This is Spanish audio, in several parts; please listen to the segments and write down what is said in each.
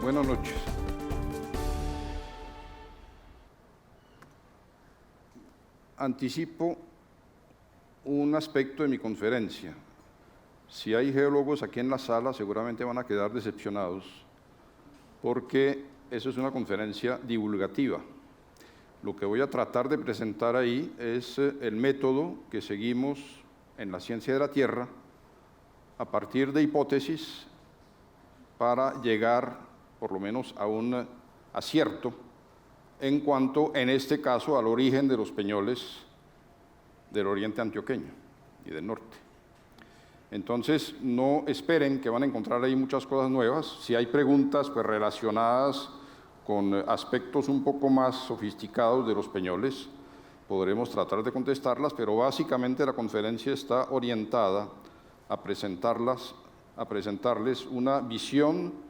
Buenas noches. Anticipo un aspecto de mi conferencia. Si hay geólogos aquí en la sala, seguramente van a quedar decepcionados, porque eso es una conferencia divulgativa. Lo que voy a tratar de presentar ahí es el método que seguimos en la ciencia de la Tierra a partir de hipótesis para llegar por lo menos a un acierto en cuanto, en este caso, al origen de los peñoles del oriente antioqueño y del norte. Entonces, no esperen que van a encontrar ahí muchas cosas nuevas. Si hay preguntas pues, relacionadas con aspectos un poco más sofisticados de los peñoles, podremos tratar de contestarlas, pero básicamente la conferencia está orientada a presentarles una visión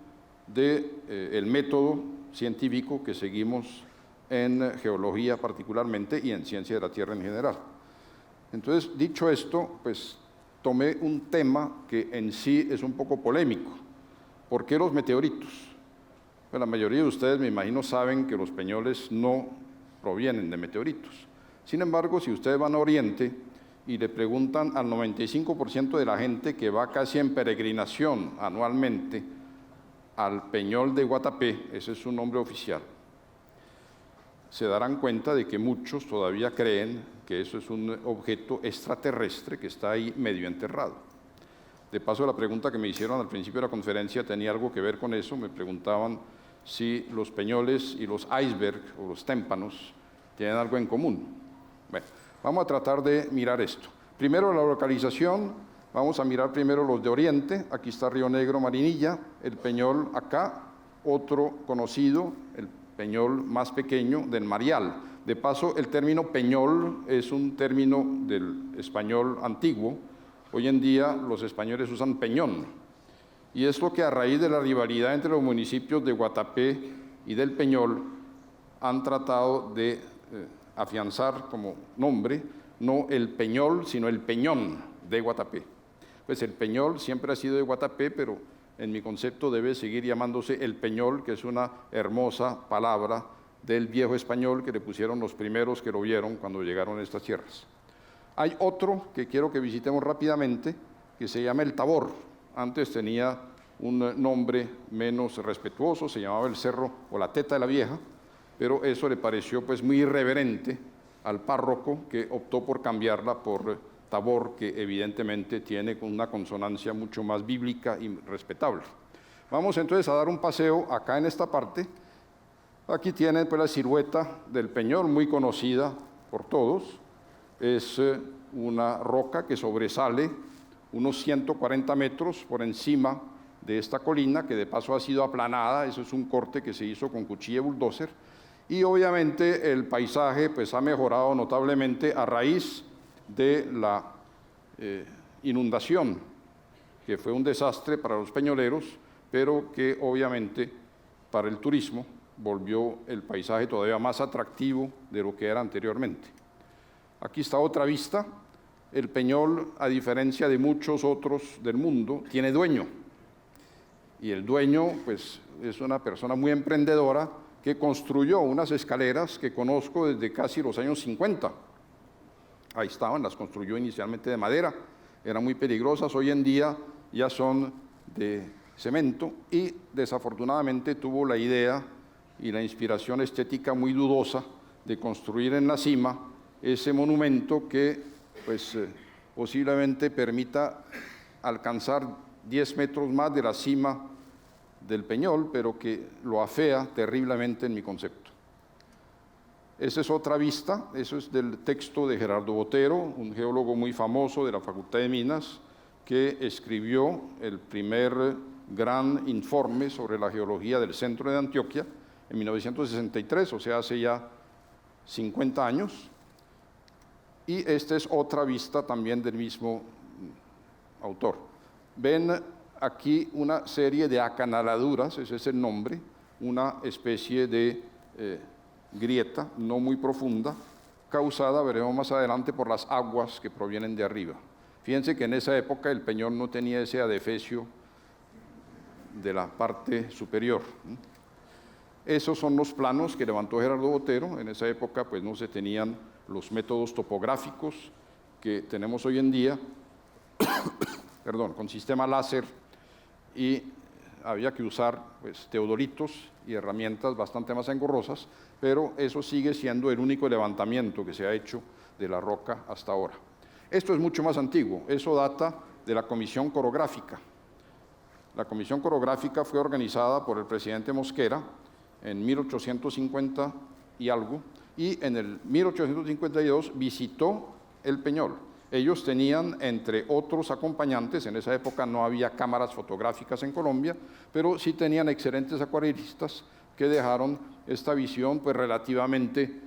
del método científico que seguimos en geología particularmente y en ciencia de la Tierra en general. Entonces, dicho esto, pues tomé un tema que en sí es un poco polémico. ¿Por qué los meteoritos? Pues la mayoría de ustedes, me imagino, saben que los peñoles no provienen de meteoritos. Sin embargo, si ustedes van a Oriente y le preguntan al 95% de la gente que va casi en peregrinación anualmente al Peñol de Guatapé, ese es su nombre oficial, se darán cuenta de que muchos todavía creen que eso es un objeto extraterrestre que está ahí medio enterrado. De paso, la pregunta que me hicieron al principio de la conferencia tenía algo que ver con eso. Me preguntaban si los peñoles y los icebergs o los témpanos tienen algo en común. Bueno, vamos a tratar de mirar esto. Primero, la localización. Vamos a mirar primero los de Oriente. Aquí está Río Negro, Marinilla, el peñol acá, otro conocido, el peñol más pequeño del Marial. De paso, el término peñol es un término del español antiguo. Hoy en día los españoles usan peñón. Y es lo que a raíz de la rivalidad entre los municipios de Guatapé y del Peñol han tratado de afianzar como nombre, no el peñol, sino el peñón de Guatapé. Pues el peñol siempre ha sido de Guatapé, pero en mi concepto debe seguir llamándose el peñol, que es una hermosa palabra del viejo español que le pusieron los primeros que lo vieron cuando llegaron a estas tierras. Hay otro que quiero que visitemos rápidamente, que se llama el Tabor. Antes tenía un nombre menos respetuoso, se llamaba el Cerro o la Teta de la Vieja, pero eso le pareció pues muy irreverente al párroco, que optó por cambiarla por Tabor, que evidentemente tiene una consonancia mucho más bíblica y respetable. Vamos entonces a dar un paseo acá en esta parte. Aquí tienen pues la silueta del peñol, muy conocida por todos. Es una roca que sobresale unos 140 metros por encima de esta colina, que de paso ha sido aplanada. Eso es un corte que se hizo con cuchilla de bulldozer. Y obviamente el paisaje pues ha mejorado notablemente a raíz de la inundación, que fue un desastre para los peñoleros, pero que obviamente para el turismo volvió el paisaje todavía más atractivo de lo que era anteriormente. Aquí está otra vista. El peñol, a diferencia de muchos otros del mundo, tiene dueño. Y el dueño pues, es una persona muy emprendedora que construyó unas escaleras que conozco desde casi los años 50. Ahí estaban, las construyó inicialmente de madera, eran muy peligrosas, hoy en día ya son de cemento, y desafortunadamente tuvo la idea y la inspiración estética muy dudosa de construir en la cima ese monumento que pues, posiblemente permita alcanzar 10 metros más de la cima del Peñol, pero que lo afea terriblemente en mi concepto. Esa es otra vista, eso es del texto de Gerardo Botero, un geólogo muy famoso de la Facultad de Minas, que escribió el primer gran informe sobre la geología del centro de Antioquia en 1963, o sea, hace ya 50 años. Y esta es otra vista también del mismo autor. Ven aquí una serie de acanaladuras, ese es el nombre, una especie de grieta no muy profunda, causada, veremos más adelante, por las aguas que provienen de arriba. Fíjense que en esa época el Peñol no tenía ese adefesio de la parte superior. Esos son los planos que levantó Gerardo Botero. En esa época pues no se tenían los métodos topográficos que tenemos hoy en día, perdón, con sistema láser, y había que usar pues, teodolitos y herramientas bastante más engorrosas, pero eso sigue siendo el único levantamiento que se ha hecho de la roca hasta ahora. Esto es mucho más antiguo, eso data de la Comisión Corográfica. La Comisión Corográfica fue organizada por el presidente Mosquera en 1850 y algo, y en el 1852 visitó el Peñol. Ellos tenían, entre otros acompañantes, en esa época no había cámaras fotográficas en Colombia, pero sí tenían excelentes acuarelistas que dejaron esta visión pues, relativamente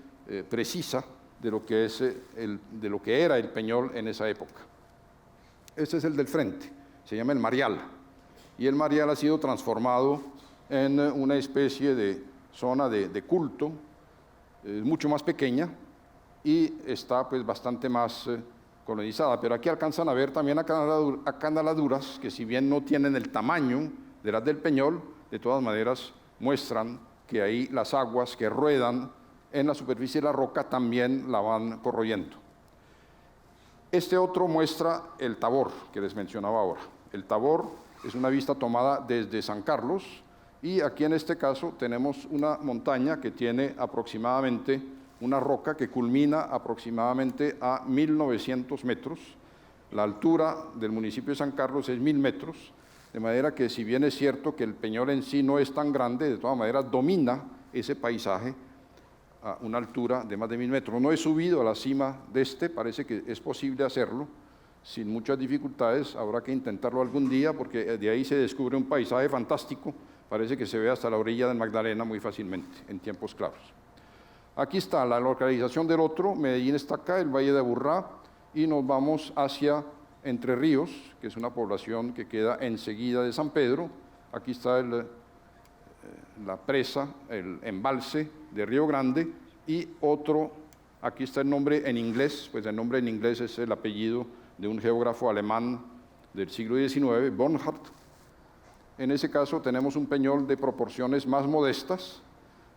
precisa de lo que era el Peñol en esa época. Este es el del frente, se llama el Marial, y el Marial ha sido transformado en una especie de zona de culto, mucho más pequeña, y está pues bastante más colonizada, pero aquí alcanzan a ver también acanaladuras que, si bien no tienen el tamaño de las del Peñol, de todas maneras muestran que ahí las aguas que ruedan en la superficie de la roca también la van corroyendo. Este otro muestra el Tabor, que les mencionaba ahora. El Tabor es una vista tomada desde San Carlos, y aquí en este caso tenemos una montaña que tiene aproximadamente una roca que culmina aproximadamente a 1900 metros. La altura del municipio de San Carlos es 1000 metros, de manera que, si bien es cierto que el Peñol en sí no es tan grande, de todas maneras domina ese paisaje a una altura de más de 1000 metros. No he subido a la cima de este, parece que es posible hacerlo sin muchas dificultades, habrá que intentarlo algún día, porque de ahí se descubre un paisaje fantástico, parece que se ve hasta la orilla del Magdalena muy fácilmente, en tiempos claros. Aquí está la localización del otro, Medellín está acá, el Valle de Aburrá, y nos vamos hacia Entre Ríos, que es una población que queda enseguida de San Pedro. Aquí está la presa, el embalse de Río Grande, y otro, aquí está el nombre en inglés, pues el nombre en inglés es el apellido de un geógrafo alemán del siglo XIX, Bonhardt. En ese caso tenemos un peñol de proporciones más modestas.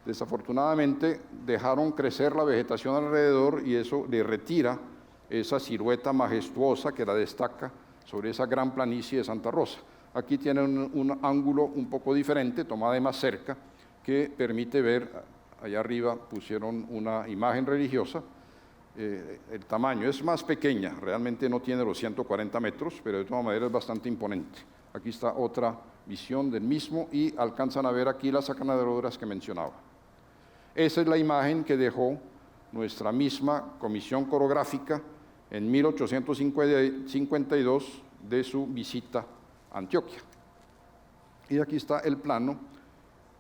Desafortunadamente dejaron crecer la vegetación alrededor y eso le retira esa silueta majestuosa que la destaca sobre esa gran planicie de Santa Rosa. Aquí tienen un ángulo un poco diferente, tomada de más cerca, que permite ver, allá arriba pusieron una imagen religiosa. El tamaño es más pequeña, realmente no tiene los 140 metros, pero de todas maneras es bastante imponente. Aquí está otra visión del mismo y alcanzan a ver aquí las acanaladuras que mencionaba. Esa es la imagen que dejó nuestra misma Comisión Corográfica en 1852 de su visita a Antioquia. Y aquí está el plano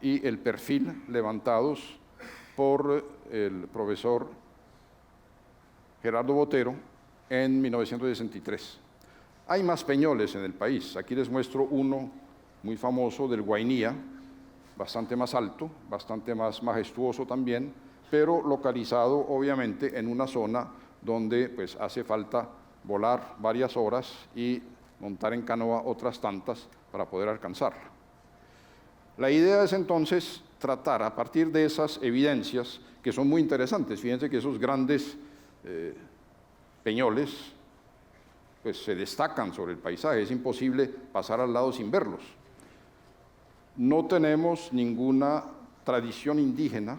y el perfil levantados por el profesor Gerardo Botero en 1963. Hay más peñoles en el país. Aquí les muestro uno muy famoso del Guainía, bastante más alto, bastante más majestuoso también, pero localizado obviamente en una zona donde pues, hace falta volar varias horas y montar en canoa otras tantas para poder alcanzarla. La idea es entonces tratar, a partir de esas evidencias, que son muy interesantes, fíjense que esos grandes peñoles pues, se destacan sobre el paisaje, es imposible pasar al lado sin verlos. No tenemos ninguna tradición indígena,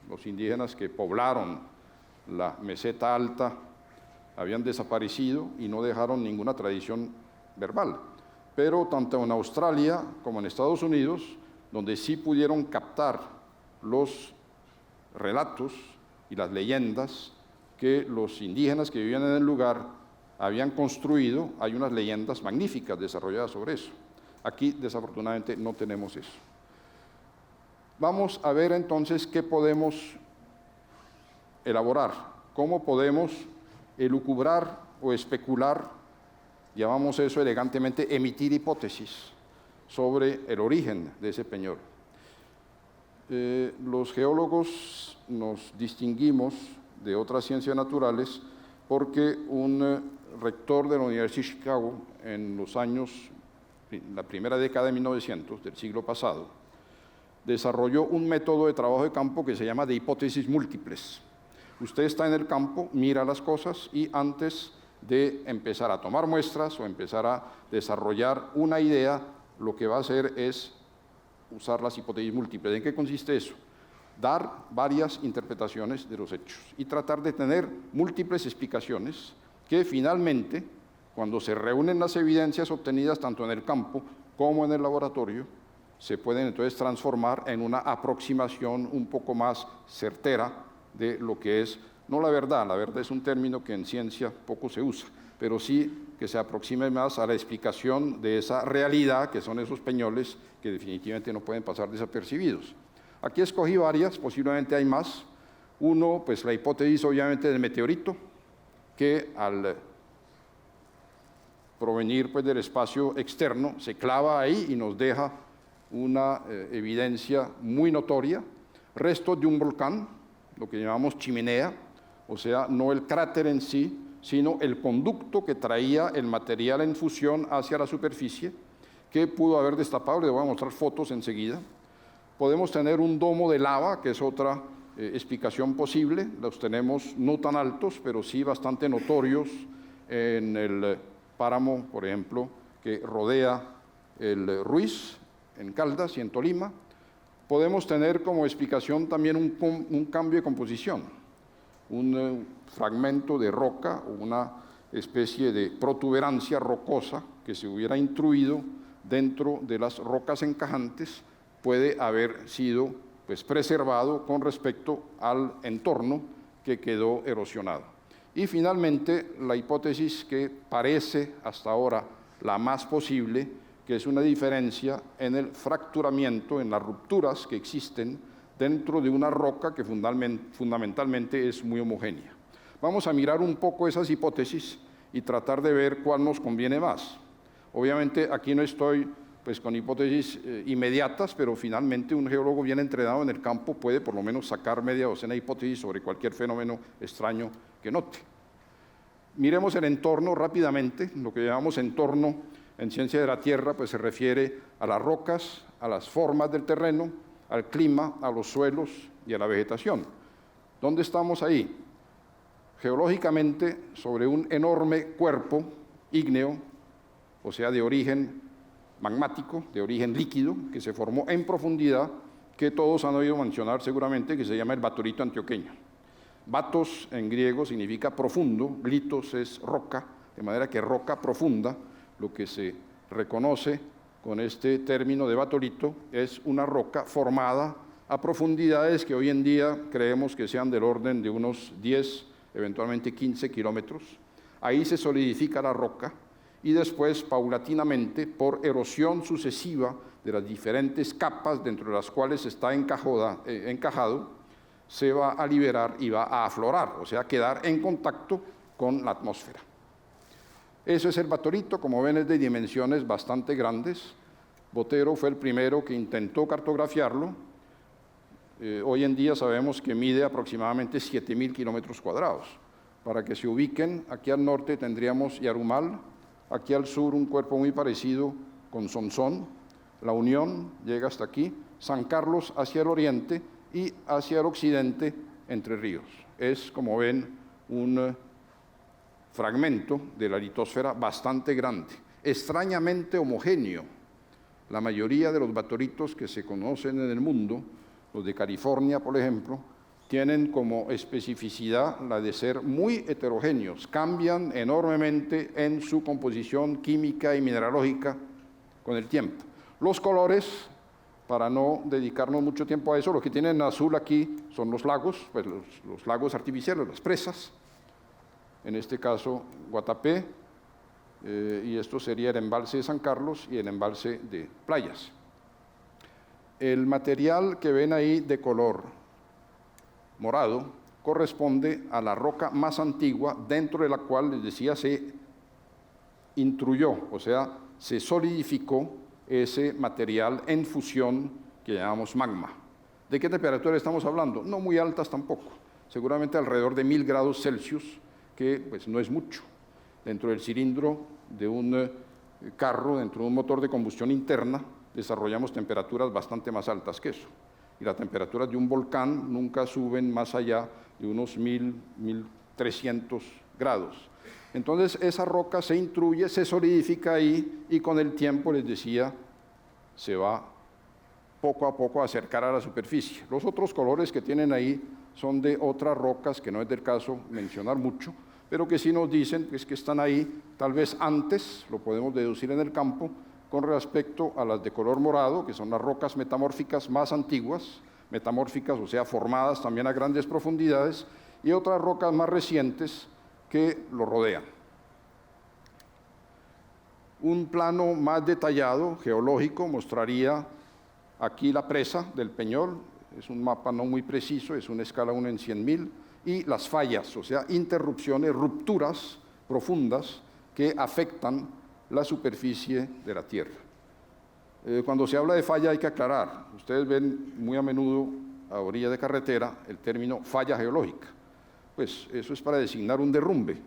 los indígenas que poblaron la meseta alta habían desaparecido y no dejaron ninguna tradición verbal, pero tanto en Australia como en Estados Unidos donde sí pudieron captar los relatos y las leyendas que los indígenas que vivían en el lugar habían construido. Hay unas leyendas magníficas desarrolladas sobre eso. Aquí, desafortunadamente, no tenemos eso. Vamos a ver entonces qué podemos elaborar, cómo podemos elucubrar o especular, llamamos eso elegantemente emitir hipótesis sobre el origen de ese peñol. Los geólogos nos distinguimos de otras ciencias naturales porque un rector de la Universidad de Chicago en los años, la primera década de 1900 del siglo pasado, desarrolló un método de trabajo de campo que se llama de hipótesis múltiples. Usted está en el campo, mira las cosas y antes de empezar a tomar muestras o empezar a desarrollar una idea, lo que va a hacer es usar las hipótesis múltiples. ¿En qué consiste eso? Dar varias interpretaciones de los hechos y tratar de tener múltiples explicaciones que finalmente, cuando se reúnen las evidencias obtenidas tanto en el campo como en el laboratorio, se pueden entonces transformar en una aproximación un poco más certera de lo que es, no la verdad es un término que en ciencia poco se usa, pero sí que se aproxime más a la explicación de esa realidad que son esos peñoles que definitivamente no pueden pasar desapercibidos. Aquí escogí varias, posiblemente hay más. Uno, pues la hipótesis obviamente del meteorito, que al provenir pues del espacio externo se clava ahí y nos deja una evidencia muy notoria, restos de un volcán, lo que llamamos chimenea, o sea, no el cráter en sí, sino el conducto que traía el material en fusión hacia la superficie, que pudo haber destapado. Les voy a mostrar fotos enseguida. Podemos tener un domo de lava, que es otra explicación posible. Los tenemos no tan altos, pero sí bastante notorios en el páramo, por ejemplo, que rodea el Ruiz, en Caldas y en Tolima. Podemos tener como explicación también un cambio de composición, un fragmento de roca o una especie de protuberancia rocosa que se hubiera intruido dentro de las rocas encajantes, puede haber sido pues, preservado con respecto al entorno que quedó erosionado. Y finalmente, la hipótesis que parece hasta ahora la más posible, que es una diferencia en el fracturamiento, en las rupturas que existen dentro de una roca que fundamentalmente es muy homogénea. Vamos a mirar un poco esas hipótesis y tratar de ver cuál nos conviene más. Obviamente aquí no estoy pues, con hipótesis inmediatas, pero finalmente un geólogo bien entrenado en el campo puede por lo menos sacar media docena de hipótesis sobre cualquier fenómeno extraño que note. Miremos el entorno rápidamente. Lo que llamamos entorno en ciencia de la Tierra pues, se refiere a las rocas, a las formas del terreno, al clima, a los suelos y a la vegetación. ¿Dónde estamos ahí? Geológicamente, sobre un enorme cuerpo ígneo, o sea, de origen magmático, de origen líquido, que se formó en profundidad, que todos han oído mencionar seguramente, que se llama el batorito antioqueño. Batos en griego significa profundo, glitos es roca, de manera que roca profunda, lo que se reconoce con este término de batolito es una roca formada a profundidades que hoy en día creemos que sean del orden de unos 10, eventualmente 15 kilómetros. Ahí se solidifica la roca y después, paulatinamente, por erosión sucesiva de las diferentes capas dentro de las cuales está encajado, se va a liberar y va a aflorar, o sea, quedar en contacto con la atmósfera. Eso es el batorito, como ven es de dimensiones bastante grandes. Botero fue el primero que intentó cartografiarlo. Hoy en día sabemos que mide aproximadamente 7.000 kilómetros cuadrados. Para que se ubiquen, aquí al norte tendríamos Yarumal, aquí al sur un cuerpo muy parecido con Sonsón, La Unión llega hasta aquí, San Carlos hacia el oriente y hacia el occidente Entre Ríos. Es, como ven, un fragmento de la litosfera bastante grande, extrañamente homogéneo. La mayoría de los batoritos que se conocen en el mundo, los de California, por ejemplo, tienen como especificidad la de ser muy heterogéneos, cambian enormemente en su composición química y mineralógica con el tiempo. Los colores para no dedicarnos mucho tiempo a eso. Lo que tienen en azul aquí son los lagos, pues los lagos artificiales, las presas, en este caso Guatapé, y esto sería el embalse de San Carlos y el embalse de Playas. El material que ven ahí de color morado corresponde a la roca más antigua, dentro de la cual, les decía, se intruyó, o sea, se solidificó ese material en fusión que llamamos magma. ¿De qué temperatura estamos hablando? No muy altas tampoco, seguramente alrededor de 1000 grados Celsius, que pues no es mucho. Dentro del cilindro de un carro, dentro de un motor de combustión interna, desarrollamos temperaturas bastante más altas que eso. Y las temperaturas de un volcán nunca suben más allá de unos 1000, 1300 grados. Entonces esa roca se intruye, se solidifica ahí y con el tiempo, les decía, se va poco a poco a acercar a la superficie. Los otros colores que tienen ahí son de otras rocas que no es del caso mencionar mucho, pero que sí nos dicen pues, que están ahí tal vez antes, lo podemos deducir en el campo, con respecto a las de color morado, que son las rocas metamórficas más antiguas, metamórficas, o sea, formadas también a grandes profundidades, y otras rocas más recientes que lo rodean. Un plano más detallado, geológico, mostraría aquí la presa del Peñol, es un mapa no muy preciso, es una escala 1 en 100.000, y las fallas, o sea, interrupciones, rupturas profundas que afectan la superficie de la Tierra. Cuando se habla de falla hay que aclarar, ustedes ven muy a menudo a orilla de carretera el término falla geológica, pues eso es para designar un derrumbe,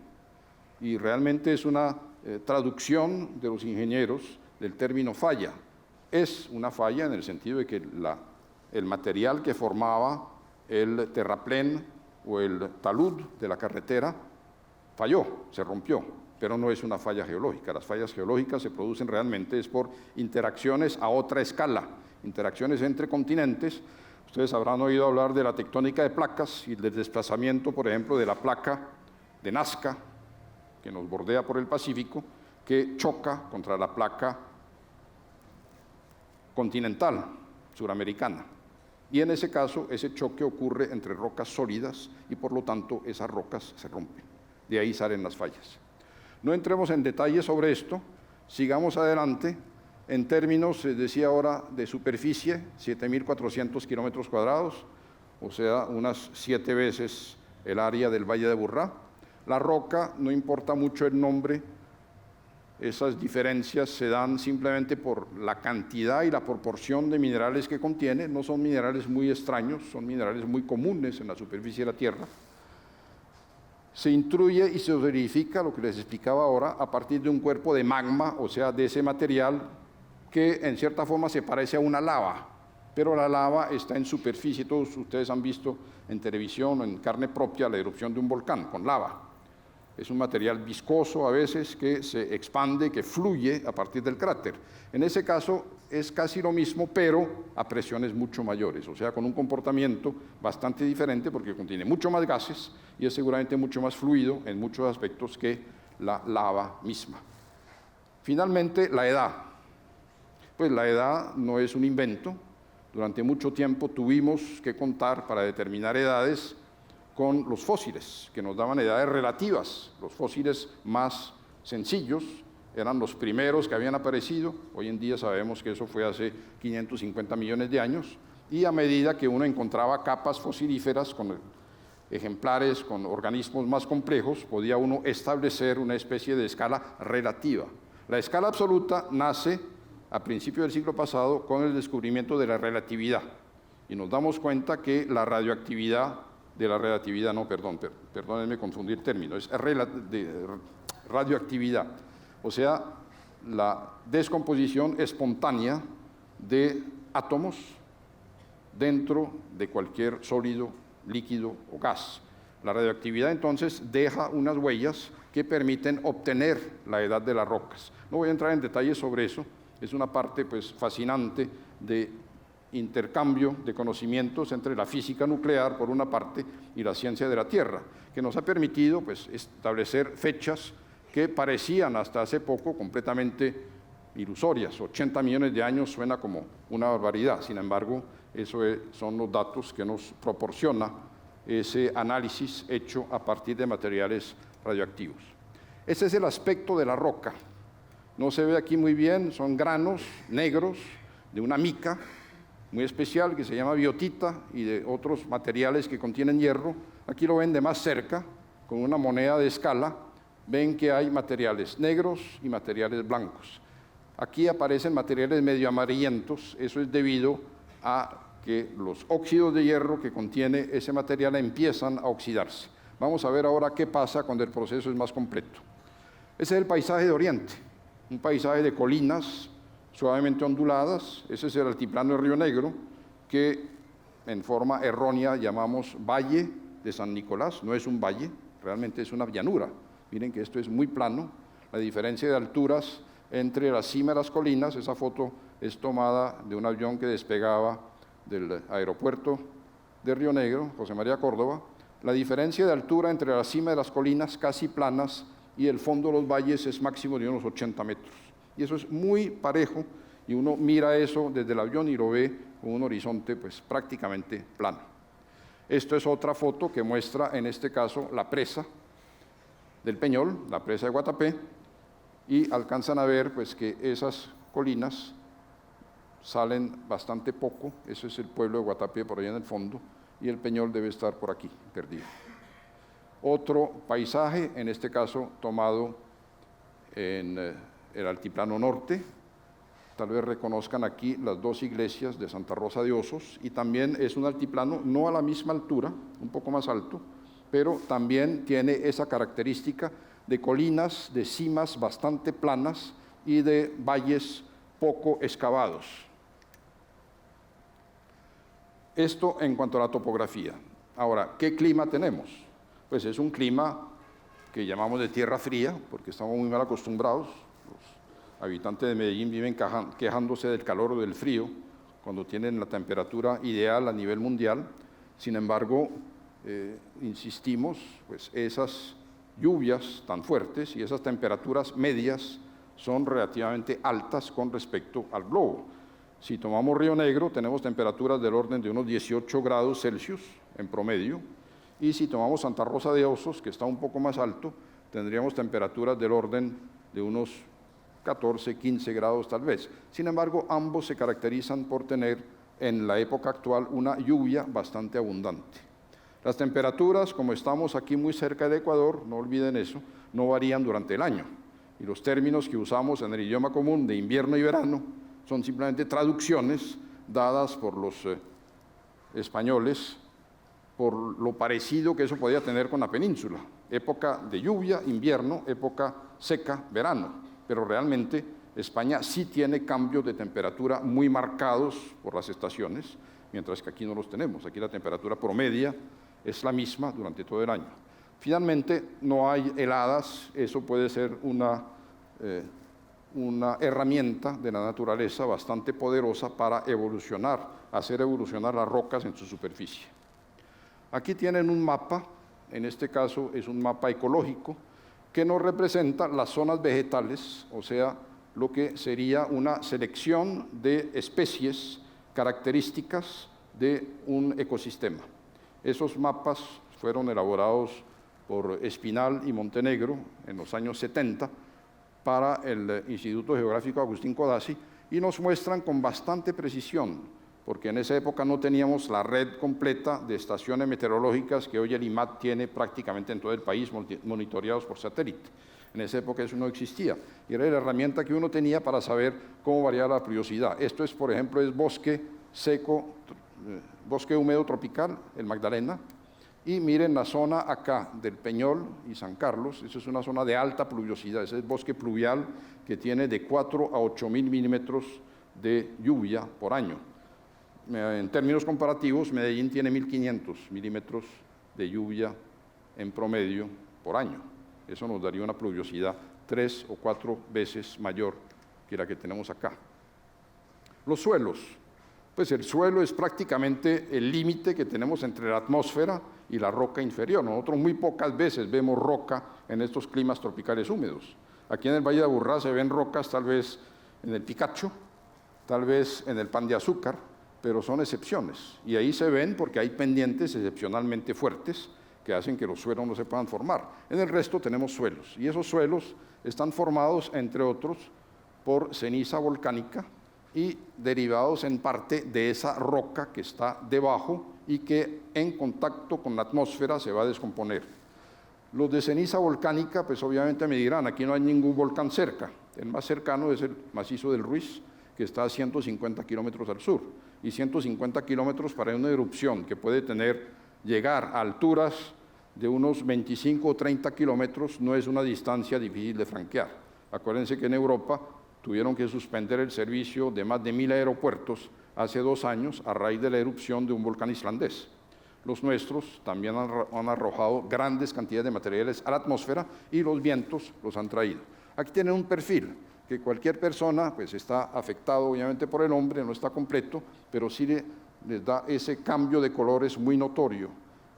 y realmente es una traducción de los ingenieros del término falla. Es una falla en el sentido de que el material que formaba el terraplén o el talud de la carretera falló, se rompió, pero no es una falla geológica. Las fallas geológicas se producen realmente es por interacciones a otra escala, interacciones entre continentes. Ustedes habrán oído hablar de la tectónica de placas y del desplazamiento, por ejemplo, de la placa de Nazca, que nos bordea por el Pacífico, que choca contra la placa continental suramericana. Y en ese caso, ese choque ocurre entre rocas sólidas y por lo tanto esas rocas se rompen. De ahí salen las fallas. No entremos en detalles sobre esto, sigamos adelante. En términos, decía ahora, de superficie, 7.400 kilómetros cuadrados, o sea, unas 7 veces el área del Valle de Aburrá. La roca, no importa mucho el nombre, esas diferencias se dan simplemente por la cantidad y la proporción de minerales que contiene. No son minerales muy extraños, son minerales muy comunes en la superficie de la Tierra. Se intruye y se solidifica, lo que les explicaba ahora, a partir de un cuerpo de magma, o sea, de ese material que en cierta forma se parece a una lava, pero la lava está en superficie. Todos ustedes han visto en televisión o en carne propia la erupción de un volcán con lava. Es un material viscoso a veces que se expande, que fluye a partir del cráter. En ese caso es casi lo mismo, pero a presiones mucho mayores, o sea, con un comportamiento bastante diferente porque contiene mucho más gases y es seguramente mucho más fluido en muchos aspectos que la lava misma. Finalmente, la edad. Pues la edad no es un invento. Durante mucho tiempo tuvimos que contar para determinar edades con los fósiles, que nos daban edades relativas. Los fósiles más sencillos eran los primeros que habían aparecido. Hoy en día sabemos que eso fue hace 550 millones de años, y a medida que uno encontraba capas fosilíferas con ejemplares, con organismos más complejos, podía uno establecer una especie de escala relativa. La escala absoluta nace a principios del siglo pasado con el descubrimiento de la relatividad, y nos damos cuenta que la radioactividad perdónenme, confundí el término, es radioactividad, o sea, la descomposición espontánea de átomos dentro de cualquier sólido, líquido o gas. La radioactividad entonces deja unas huellas que permiten obtener la edad de las rocas. No voy a entrar en detalles sobre eso, es una parte pues fascinante de intercambio de conocimientos entre la física nuclear, por una parte, y la ciencia de la Tierra, que nos ha permitido pues, establecer fechas que parecían hasta hace poco completamente ilusorias. 80 millones de años suena como una barbaridad, sin embargo, son los datos que nos proporciona ese análisis hecho a partir de materiales radioactivos. Ese es el aspecto de la roca. No se ve aquí muy bien, son granos negros de una mica muy especial que se llama biotita y de otros materiales que contienen hierro. Aquí lo ven de más cerca, con una moneda de escala, ven que hay materiales negros y materiales blancos. Aquí aparecen materiales medio amarillentos, eso es debido a que los óxidos de hierro que contiene ese material empiezan a oxidarse. Vamos a ver ahora qué pasa cuando el proceso es más completo. Ese es el paisaje de Oriente, un paisaje de colinas suavemente onduladas. Ese es el altiplano de Río Negro, que en forma errónea llamamos Valle de San Nicolás. No es un valle, realmente es una llanura. Miren que esto es muy plano. La diferencia de alturas entre la cima de las colinas, esa foto es tomada de un avión que despegaba del aeropuerto de Río Negro, José María Córdoba. La diferencia de altura entre la cima de las colinas casi planas y el fondo de los valles es máximo de unos 80 metros. Y eso es muy parejo, y uno mira eso desde el avión y lo ve con un horizonte pues prácticamente plano. Esto es otra foto que muestra, en este caso, la presa del Peñol, la presa de Guatapé, y alcanzan a ver pues que esas colinas salen bastante poco. Ese es el pueblo de Guatapé por allá en el fondo, y el Peñol debe estar por aquí, perdido. Otro paisaje, en este caso tomado en el altiplano norte. Tal vez reconozcan aquí las dos iglesias de Santa Rosa de Osos, y también es un altiplano no a la misma altura, un poco más alto, pero también tiene esa característica de colinas, de cimas bastante planas y de valles poco excavados. Esto en cuanto a la topografía. Ahora, ¿qué clima tenemos? Pues es un clima que llamamos de tierra fría, porque estamos muy mal acostumbrados. Los habitantes de Medellín viven quejándose del calor o del frío, cuando tienen la temperatura ideal a nivel mundial. Sin embargo, insistimos, pues esas lluvias tan fuertes y esas temperaturas medias son relativamente altas con respecto al globo. Si tomamos Río Negro, tenemos temperaturas del orden de unos 18 grados Celsius en promedio, y si tomamos Santa Rosa de Osos, que está un poco más alto, tendríamos temperaturas del orden de unos 14, 15 grados tal vez. Sin embargo, ambos se caracterizan por tener en la época actual una lluvia bastante abundante. Las temperaturas, como estamos aquí muy cerca del Ecuador, no olviden eso, no varían durante el año. Y los términos que usamos en el idioma común de invierno y verano son simplemente traducciones dadas por los españoles por lo parecido que eso podía tener con la península. Época de lluvia, invierno; época seca, verano. Pero realmente España sí tiene cambios de temperatura muy marcados por las estaciones, mientras que aquí no los tenemos. Aquí la temperatura promedia es la misma durante todo el año. Finalmente, no hay heladas. Eso puede ser una herramienta de la naturaleza bastante poderosa para hacer evolucionar las rocas en su superficie. Aquí tienen un mapa, en este caso es un mapa ecológico, que nos representa las zonas vegetales, o sea, lo que sería una selección de especies características de un ecosistema. Esos mapas fueron elaborados por Espinal y Montenegro en los años 70 para el Instituto Geográfico Agustín Codazzi, y nos muestran con bastante precisión, porque en esa época no teníamos la red completa de estaciones meteorológicas que hoy el IMAT tiene prácticamente en todo el país, monitoreados por satélite. En esa época eso no existía, y era la herramienta que uno tenía para saber cómo variaba la pluviosidad. Esto es, por ejemplo, es bosque seco, bosque húmedo tropical, el Magdalena, y miren la zona acá del Peñol y San Carlos. Esa es una zona de alta pluviosidad, ese es bosque pluvial que tiene de 4 a 8.000 milímetros de lluvia por año. En términos comparativos, Medellín tiene 1.500 milímetros de lluvia en promedio por año. Eso nos daría una pluviosidad 3 o 4 veces mayor que la que tenemos acá. Los suelos. Pues el suelo es prácticamente el límite que tenemos entre la atmósfera y la roca inferior. Nosotros muy pocas veces vemos roca en estos climas tropicales húmedos. Aquí en el Valle de Aburrá se ven rocas tal vez en el picacho, tal vez en el pan de azúcar, pero son excepciones. Y ahí se ven porque hay pendientes excepcionalmente fuertes que hacen que los suelos no se puedan formar. En el resto tenemos suelos, y esos suelos están formados, entre otros, por ceniza volcánica y derivados en parte de esa roca que está debajo y que en contacto con la atmósfera se va a descomponer. Los de ceniza volcánica, pues obviamente me dirán, aquí no hay ningún volcán cerca. El más cercano es el macizo del Ruiz, que está a 150 kilómetros al sur. Y 150 kilómetros para una erupción que puede llegar a alturas de unos 25 o 30 kilómetros no es una distancia difícil de franquear. Acuérdense que en Europa tuvieron que suspender el servicio de más de 1000 aeropuertos hace 2 años a raíz de la erupción de un volcán islandés. Los nuestros también han arrojado grandes cantidades de materiales a la atmósfera y los vientos los han traído. Aquí tienen un perfil que cualquier persona pues está afectado obviamente por el hombre, no está completo, pero sí les da ese cambio de colores muy notorio.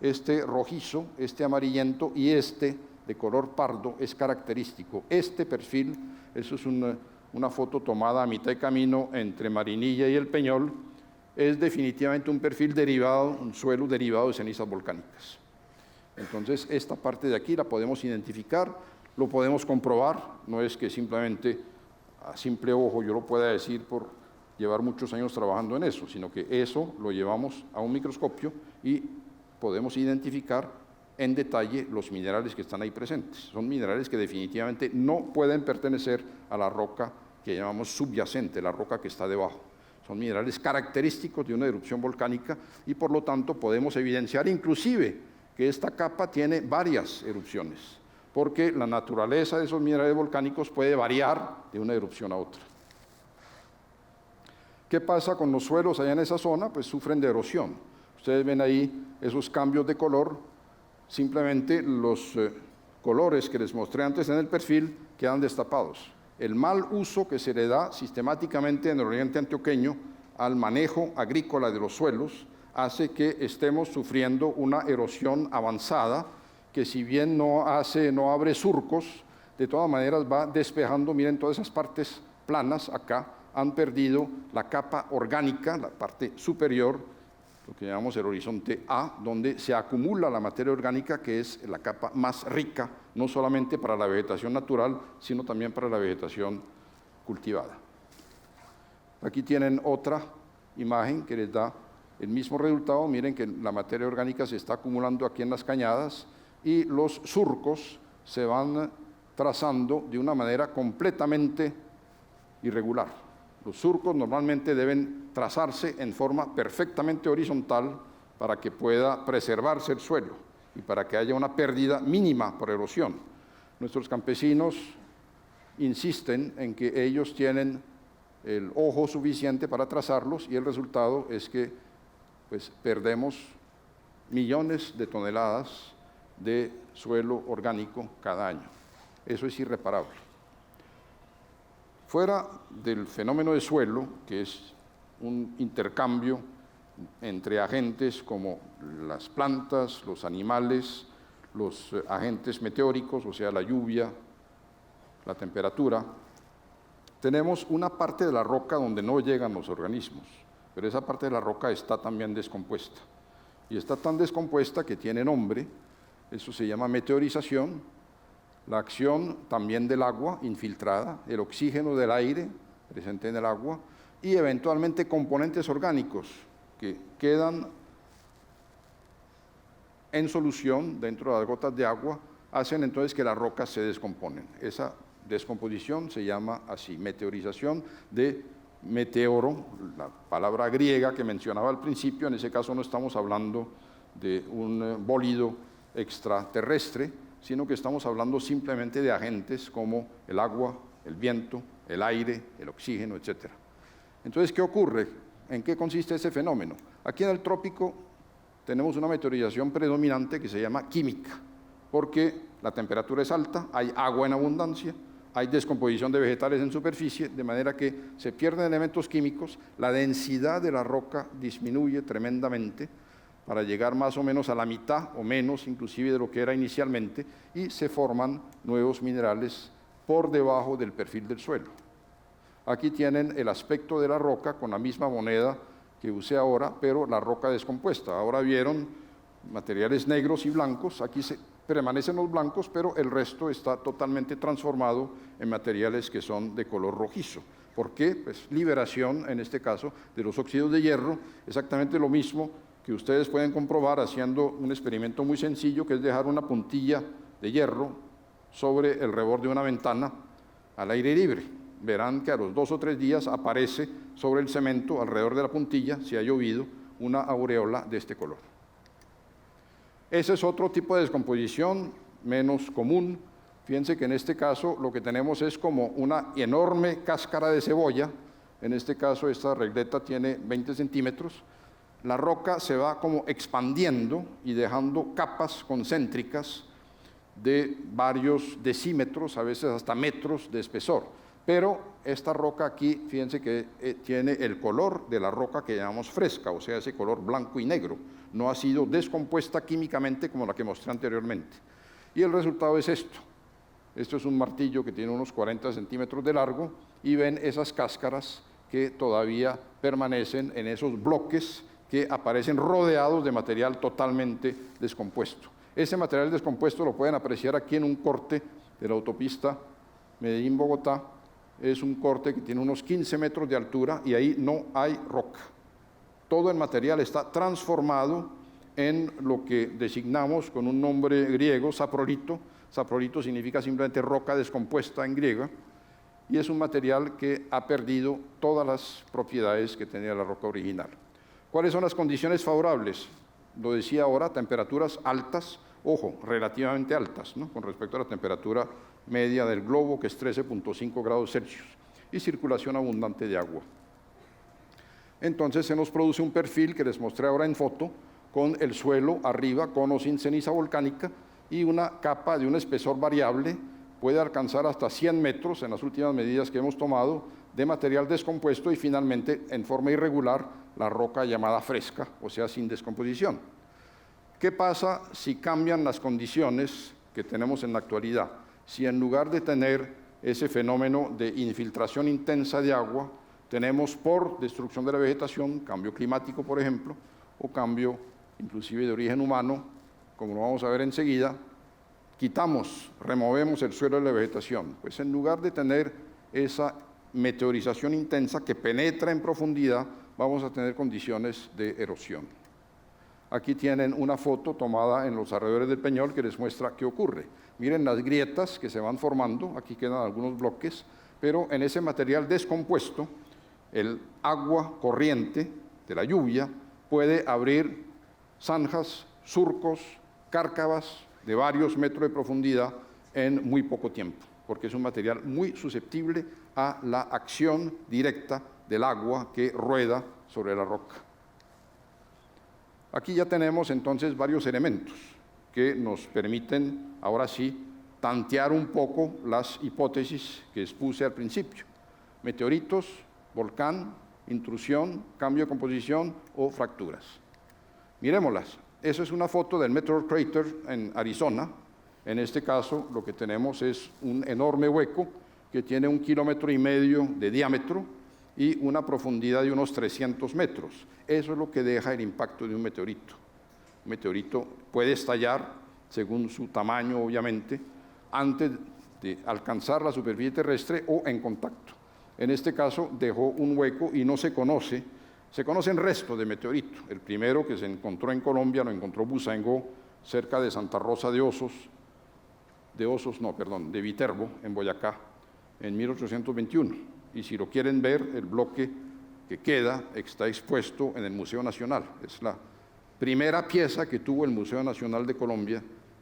Este rojizo, este amarillento y este de color pardo es característico. Este perfil, eso es una foto tomada a mitad de camino entre Marinilla y El Peñol, es definitivamente un perfil derivado, un suelo derivado de cenizas volcánicas. Entonces, esta parte de aquí la podemos identificar, lo podemos comprobar, no es que simplemente a simple ojo yo lo pueda decir por llevar muchos años trabajando en eso, sino que eso lo llevamos a un microscopio y podemos identificar en detalle los minerales que están ahí presentes. Son minerales que definitivamente no pueden pertenecer a la roca que llamamos subyacente, la roca que está debajo. Son minerales característicos de una erupción volcánica y por lo tanto podemos evidenciar inclusive que esta capa tiene varias erupciones, porque la naturaleza de esos minerales volcánicos puede variar de una erupción a otra. ¿Qué pasa con los suelos allá en esa zona? Pues sufren de erosión. Ustedes ven ahí esos cambios de color, simplemente los colores que les mostré antes en el perfil quedan destapados. El mal uso que se le da sistemáticamente en el oriente antioqueño al manejo agrícola de los suelos hace que estemos sufriendo una erosión avanzada que si bien no abre surcos, de todas maneras va despejando. Miren todas esas partes planas acá, han perdido la capa orgánica, la parte superior, lo que llamamos el horizonte A, donde se acumula la materia orgánica, que es la capa más rica, no solamente para la vegetación natural, sino también para la vegetación cultivada. Aquí tienen otra imagen que les da el mismo resultado. Miren que la materia orgánica se está acumulando aquí en las cañadas y los surcos se van trazando de una manera completamente irregular. Los surcos normalmente deben trazarse en forma perfectamente horizontal para que pueda preservarse el suelo y para que haya una pérdida mínima por erosión. Nuestros campesinos insisten en que ellos tienen el ojo suficiente para trazarlos y el resultado es que pues, perdemos millones de toneladas de suelo orgánico cada año. Eso es irreparable. Fuera del fenómeno de suelo, que es un intercambio entre agentes como las plantas, los animales, los agentes meteóricos, o sea, la lluvia, la temperatura, tenemos una parte de la roca donde no llegan los organismos, pero esa parte de la roca está también descompuesta. Y está tan descompuesta que tiene nombre, eso se llama meteorización. La acción también del agua infiltrada, el oxígeno del aire presente en el agua y eventualmente componentes orgánicos que quedan en solución dentro de las gotas de agua, hacen entonces que las rocas se descomponen. Esa descomposición se llama así, meteorización de meteoro, la palabra griega que mencionaba al principio. En ese caso no estamos hablando de un bólido extraterrestre, sino que estamos hablando simplemente de agentes como el agua, el viento, el aire, el oxígeno, etc. Entonces, ¿qué ocurre? ¿En qué consiste ese fenómeno? Aquí en el trópico tenemos una meteorización predominante que se llama química, porque la temperatura es alta, hay agua en abundancia, hay descomposición de vegetales en superficie, de manera que se pierden elementos químicos, la densidad de la roca disminuye tremendamente, para llegar más o menos a la mitad o menos inclusive de lo que era inicialmente, y se forman nuevos minerales por debajo del perfil del suelo. Aquí tienen el aspecto de la roca con la misma moneda que usé ahora, pero la roca descompuesta. Ahora vieron materiales negros y blancos, aquí permanecen los blancos, pero el resto está totalmente transformado en materiales que son de color rojizo. ¿Por qué? Pues liberación, en este caso, de los óxidos de hierro, exactamente lo mismo que ustedes pueden comprobar haciendo un experimento muy sencillo, que es dejar una puntilla de hierro sobre el reborde de una ventana al aire libre. Verán que a los 2 o 3 días aparece sobre el cemento, alrededor de la puntilla, si ha llovido, una aureola de este color. Ese es otro tipo de descomposición menos común. Fíjense que en este caso lo que tenemos es como una enorme cáscara de cebolla. En este caso esta regleta tiene 20 centímetros. La roca se va como expandiendo y dejando capas concéntricas de varios decímetros, a veces hasta metros de espesor. Pero esta roca aquí, fíjense que tiene el color de la roca que llamamos fresca, o sea, ese color blanco y negro. No ha sido descompuesta químicamente como la que mostré anteriormente. Y el resultado es esto. Esto es un martillo que tiene unos 40 centímetros de largo y ven esas cáscaras que todavía permanecen en esos bloques que aparecen rodeados de material totalmente descompuesto. Ese material descompuesto lo pueden apreciar aquí en un corte de la autopista Medellín-Bogotá. Es un corte que tiene unos 15 metros de altura y ahí no hay roca. Todo el material está transformado en lo que designamos con un nombre griego, saprolito. Saprolito significa simplemente roca descompuesta en griega, y es un material que ha perdido todas las propiedades que tenía la roca original. ¿Cuáles son las condiciones favorables? Lo decía ahora, temperaturas altas, ojo, relativamente altas, ¿no?, con respecto a la temperatura media del globo, que es 13.5 grados Celsius, y circulación abundante de agua. Entonces se nos produce un perfil que les mostré ahora en foto, con el suelo arriba, con o sin ceniza volcánica, y una capa de un espesor variable, puede alcanzar hasta 100 metros en las últimas medidas que hemos tomado, de material descompuesto, y finalmente, en forma irregular, la roca llamada fresca, o sea, sin descomposición. ¿Qué pasa si cambian las condiciones que tenemos en la actualidad? Si en lugar de tener ese fenómeno de infiltración intensa de agua, tenemos por destrucción de la vegetación, cambio climático, por ejemplo, o cambio inclusive de origen humano, como lo vamos a ver enseguida, removemos el suelo de la vegetación. Pues en lugar de tener esa meteorización intensa que penetra en profundidad, vamos a tener condiciones de erosión. Aquí tienen una foto tomada en los alrededores del Peñol que les muestra qué ocurre. Miren las grietas que se van formando, aquí quedan algunos bloques, pero en ese material descompuesto, el agua corriente de la lluvia puede abrir zanjas, surcos, cárcavas de varios metros de profundidad en muy poco tiempo, porque es un material muy susceptible a la acción directa del agua que rueda sobre la roca. Aquí ya tenemos entonces varios elementos que nos permiten, ahora sí, tantear un poco las hipótesis que expuse al principio. Meteoritos, volcán, intrusión, cambio de composición o fracturas. Miremoslas. Esa es una foto del Meteor Crater en Arizona. En este caso, lo que tenemos es un enorme hueco que tiene 1,5 kilómetros de diámetro y una profundidad de unos 300 metros. Eso es lo que deja el impacto de un meteorito. Un meteorito puede estallar, según su tamaño, obviamente, antes de alcanzar la superficie terrestre o en contacto. En este caso, dejó un hueco y no se conocen restos de meteorito. El primero que se encontró en Colombia lo encontró Buzangó, cerca de Santa Rosa de Viterbo, en Boyacá, en 1821. Y si lo quieren ver, el bloque que queda está expuesto en el Museo Nacional. Es la primera pieza que tuvo el Museo Nacional de Colombia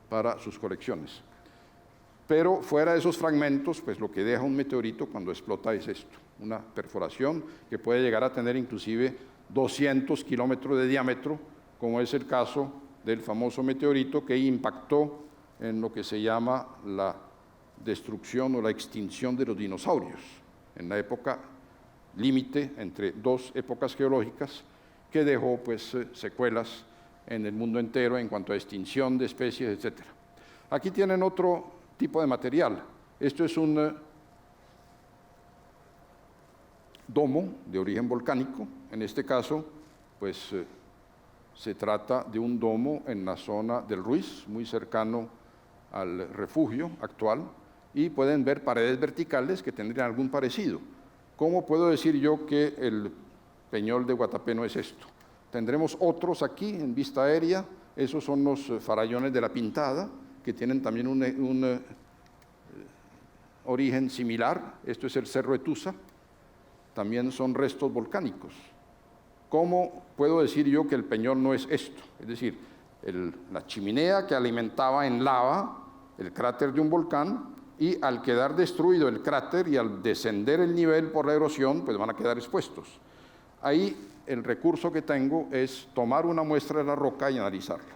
para sus colecciones. Pero fuera de esos fragmentos, pues lo que deja un meteorito cuando explota es esto, una perforación que puede llegar a tener inclusive 200 kilómetros de diámetro, como es el caso del famoso meteorito que impactó en lo que se llama la destrucción o la extinción de los dinosaurios, en la época límite entre dos épocas geológicas, que dejó pues secuelas en el mundo entero en cuanto a extinción de especies, etc. Aquí tienen otro tipo de material. Esto es un domo de origen volcánico. En este caso, pues se trata de un domo en la zona del Ruiz, muy cercano al refugio actual, y pueden ver paredes verticales que tendrían algún parecido. ¿Cómo puedo decir yo que el Peñol de Guatapé no es esto? Tendremos otros aquí en vista aérea, esos son los farallones de la Pintada, que tienen también un origen similar. Esto es el Cerro de Tusa, también son restos volcánicos. ¿Cómo puedo decir yo que el Peñol no es esto? Es decir, la chimenea que alimentaba en lava el cráter de un volcán, y al quedar destruido el cráter y al descender el nivel por la erosión, pues van a quedar expuestos. Ahí el recurso que tengo es tomar una muestra de la roca y analizarla.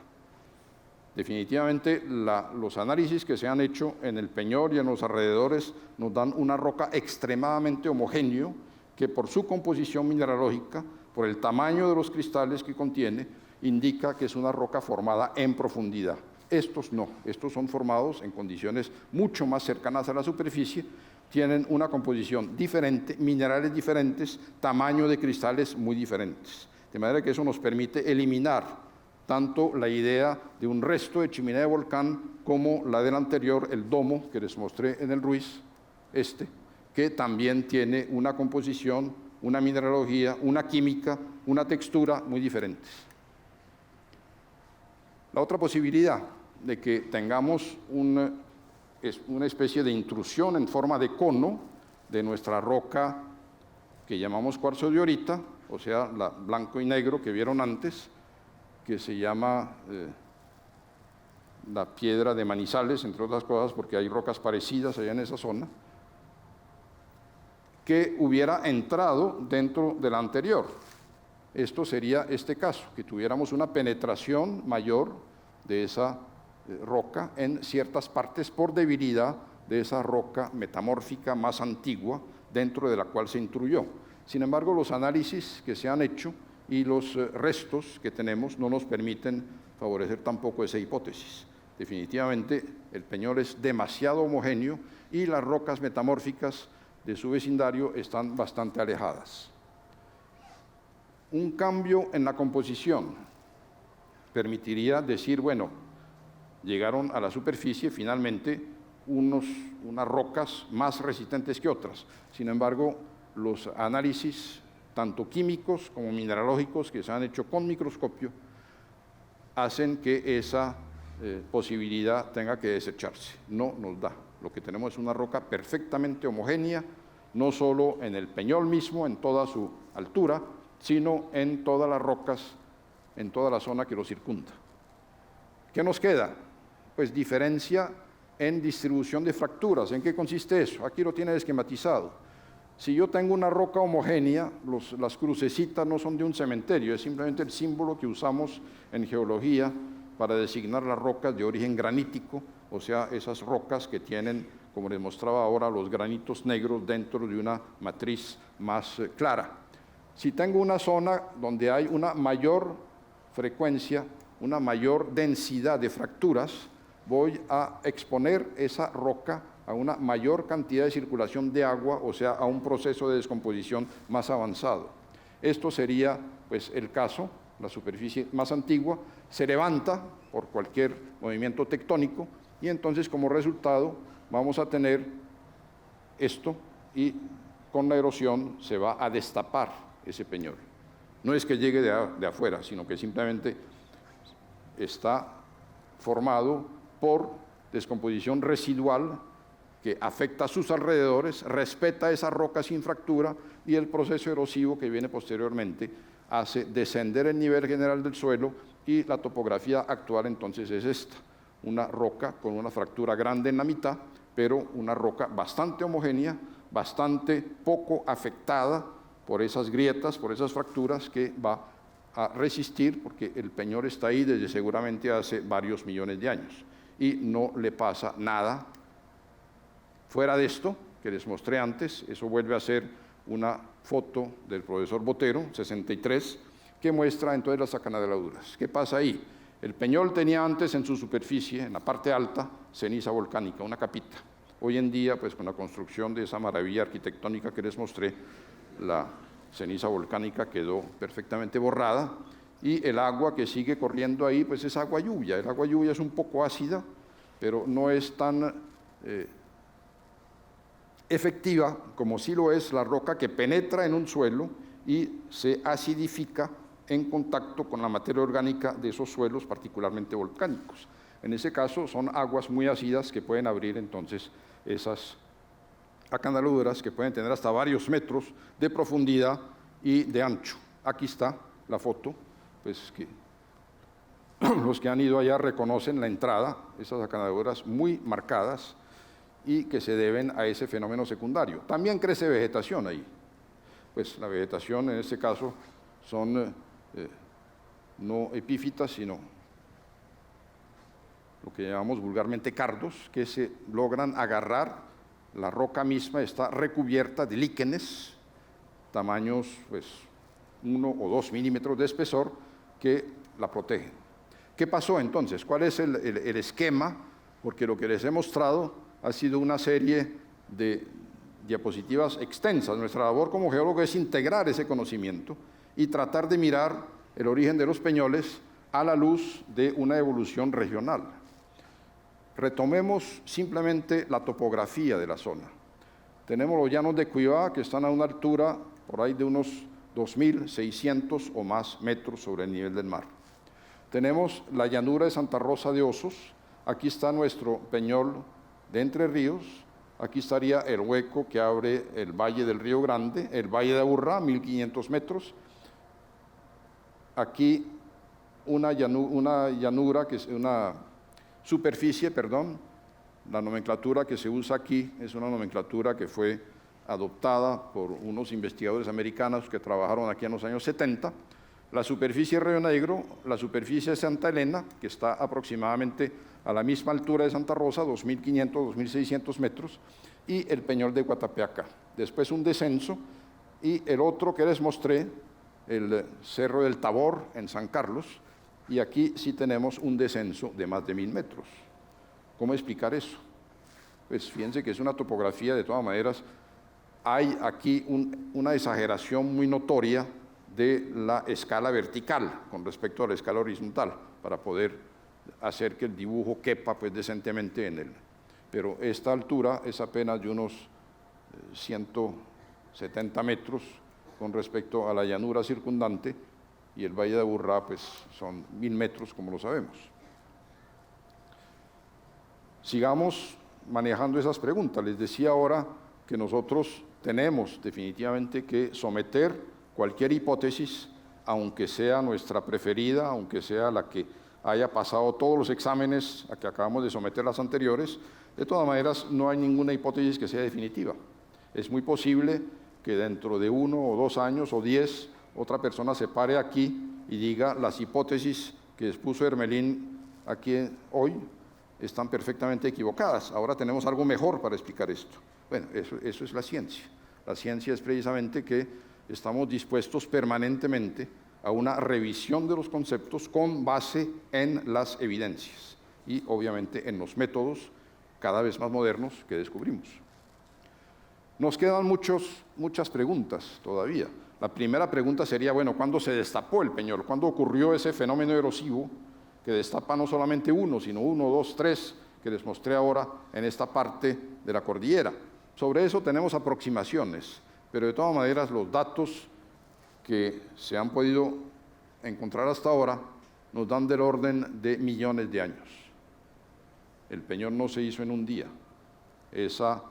Definitivamente los análisis que se han hecho en el Peñol y en los alrededores nos dan una roca extremadamente homogénea que por su composición mineralógica, por el tamaño de los cristales que contiene, indica que es una roca formada en profundidad. Estos no, estos son formados en condiciones mucho más cercanas a la superficie, tienen una composición diferente, minerales diferentes, tamaño de cristales muy diferentes. De manera que eso nos permite eliminar tanto la idea de un resto de chimenea de volcán como la del anterior, el domo que les mostré en el Ruiz, que también tiene una composición, una mineralogía, una química, una textura muy diferentes. La otra posibilidad de que tengamos una especie de intrusión en forma de cono de nuestra roca que llamamos cuarzo de diorita, o sea, la blanco y negro que vieron antes, que se llama la piedra de Manizales, entre otras cosas, porque hay rocas parecidas allá en esa zona, que hubiera entrado dentro de la anterior. Esto sería este caso, que tuviéramos una penetración mayor de esa roca en ciertas partes por debilidad de esa roca metamórfica más antigua dentro de la cual se intruyó. Sin embargo, los análisis que se han hecho y los restos que tenemos no nos permiten favorecer tampoco esa hipótesis. Definitivamente el Peñol es demasiado homogéneo y las rocas metamórficas de su vecindario están bastante alejadas. Un cambio en la composición permitiría decir, bueno, llegaron a la superficie finalmente unas rocas más resistentes que otras. Sin embargo, los análisis, tanto químicos como mineralógicos, que se han hecho con microscopio, hacen que esa posibilidad tenga que desecharse. No nos da. Lo que tenemos es una roca perfectamente homogénea, no solo en el Peñol mismo, en toda su altura, sino en todas las rocas, en toda la zona que lo circunda. ¿Qué nos queda? Pues diferencia en distribución de fracturas. ¿En qué consiste eso? Aquí lo tiene esquematizado. Si yo tengo una roca homogénea, las crucecitas no son de un cementerio, es simplemente el símbolo que usamos en geología para designar las rocas de origen granítico, o sea, esas rocas que tienen, como les mostraba ahora, los granitos negros dentro de una matriz más clara. Si tengo una zona donde hay una mayor frecuencia, una mayor densidad de fracturas, voy a exponer esa roca a una mayor cantidad de circulación de agua, o sea, a un proceso de descomposición más avanzado. Esto sería, pues, el caso, la superficie más antigua, se levanta por cualquier movimiento tectónico y entonces como resultado vamos a tener esto y con la erosión se va a destapar ese peñol. No es que llegue de afuera, sino que simplemente está formado por descomposición residual que afecta a sus alrededores, respeta esa roca sin fractura y el proceso erosivo que viene posteriormente hace descender el nivel general del suelo y la topografía actual entonces es esta, una roca con una fractura grande en la mitad, pero una roca bastante homogénea, bastante poco afectada por esas grietas, por esas fracturas que va a resistir porque el Peñol está ahí desde seguramente hace varios millones de años y no le pasa nada. Fuera de esto, que les mostré antes, eso vuelve a ser una foto del profesor Botero, 63, que muestra entonces las acanaladuras. ¿Qué pasa ahí? El Peñol tenía antes en su superficie, en la parte alta, ceniza volcánica, una capita. Hoy en día, pues con la construcción de esa maravilla arquitectónica que les mostré, la ceniza volcánica quedó perfectamente borrada y el agua que sigue corriendo ahí pues es agua lluvia. El agua lluvia es un poco ácida, pero no es tan efectiva como sí lo es la roca que penetra en un suelo y se acidifica en contacto con la materia orgánica de esos suelos, particularmente volcánicos. En ese caso son aguas muy ácidas que pueden abrir entonces esas acanaladuras que pueden tener hasta varios metros de profundidad y de ancho. Aquí está la foto, pues que los que han ido allá reconocen la entrada, esas acanaladuras muy marcadas y que se deben a ese fenómeno secundario. También crece vegetación ahí. Pues la vegetación en este caso son no epífitas, sino lo que llamamos vulgarmente cardos, que se logran agarrar. La roca misma está recubierta de líquenes, tamaños pues 1 o 2 milímetros de espesor, que la protegen. ¿Qué pasó entonces? ¿Cuál es el esquema? Porque lo que les he mostrado ha sido una serie de diapositivas extensas. Nuestra labor como geólogo es integrar ese conocimiento y tratar de mirar el origen de los peñoles a la luz de una evolución regional. Retomemos simplemente la topografía de la zona. Tenemos los llanos de Cuiabá, que están a una altura por ahí de unos 2.600 o más metros sobre el nivel del mar. Tenemos la llanura de Santa Rosa de Osos. Aquí está nuestro peñol de Entre Ríos. Aquí estaría el hueco que abre el Valle del Río Grande, el Valle de Aburrá, 1.500 metros. Aquí una llanura, que es una superficie, la nomenclatura que se usa aquí es una nomenclatura que fue adoptada por unos investigadores americanos que trabajaron aquí en los años 70. La superficie de Río Negro, la superficie de Santa Elena, que está aproximadamente a la misma altura de Santa Rosa, 2.500, 2.600 metros, y el Peñol de Guatapeacá. Después un descenso, y el otro que les mostré, el Cerro del Tabor en San Carlos, y aquí sí tenemos un descenso de más de 1.000 metros. ¿Cómo explicar eso? Pues fíjense que es una topografía, de todas maneras, hay aquí una exageración muy notoria de la escala vertical con respecto a la escala horizontal, para poder hacer que el dibujo quepa pues decentemente en él. Pero esta altura es apenas de unos 170 metros con respecto a la llanura circundante, y el Valle de Aburrá pues son 1.000 metros, como lo sabemos. Sigamos manejando esas preguntas. Les decía ahora que nosotros tenemos definitivamente que someter cualquier hipótesis, aunque sea nuestra preferida, aunque sea la que haya pasado todos los exámenes a que acabamos de someter las anteriores. De todas maneras, no hay ninguna hipótesis que sea definitiva. Es muy posible que dentro de 1 o 2 años o 10, otra persona se pare aquí y diga: las hipótesis que expuso Hermelín aquí hoy están perfectamente equivocadas. Ahora tenemos algo mejor para explicar esto. Bueno, eso es la ciencia. La ciencia es precisamente que estamos dispuestos permanentemente a una revisión de los conceptos con base en las evidencias y obviamente en los métodos cada vez más modernos que descubrimos. Nos quedan muchas preguntas todavía. La primera pregunta sería, bueno, ¿cuándo se destapó el Peñol? ¿Cuándo ocurrió ese fenómeno erosivo que destapa no solamente uno, sino 1, 2, 3, que les mostré ahora en esta parte de la cordillera? Sobre eso tenemos aproximaciones, pero de todas maneras los datos que se han podido encontrar hasta ahora nos dan del orden de millones de años. El Peñol no se hizo en un día. Esa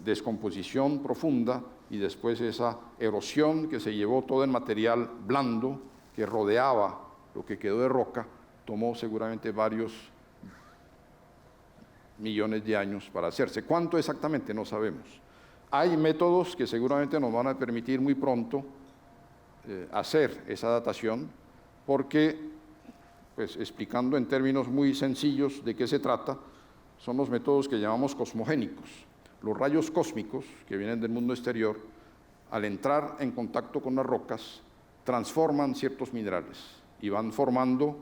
descomposición profunda y después esa erosión que se llevó todo el material blando que rodeaba lo que quedó de roca, tomó seguramente varios millones de años para hacerse. ¿Cuánto exactamente? No sabemos. Hay métodos que seguramente nos van a permitir muy pronto hacer esa datación, porque, pues, explicando en términos muy sencillos de qué se trata, son los métodos que llamamos cosmogénicos. Los rayos cósmicos que vienen del mundo exterior, al entrar en contacto con las rocas, transforman ciertos minerales y van formando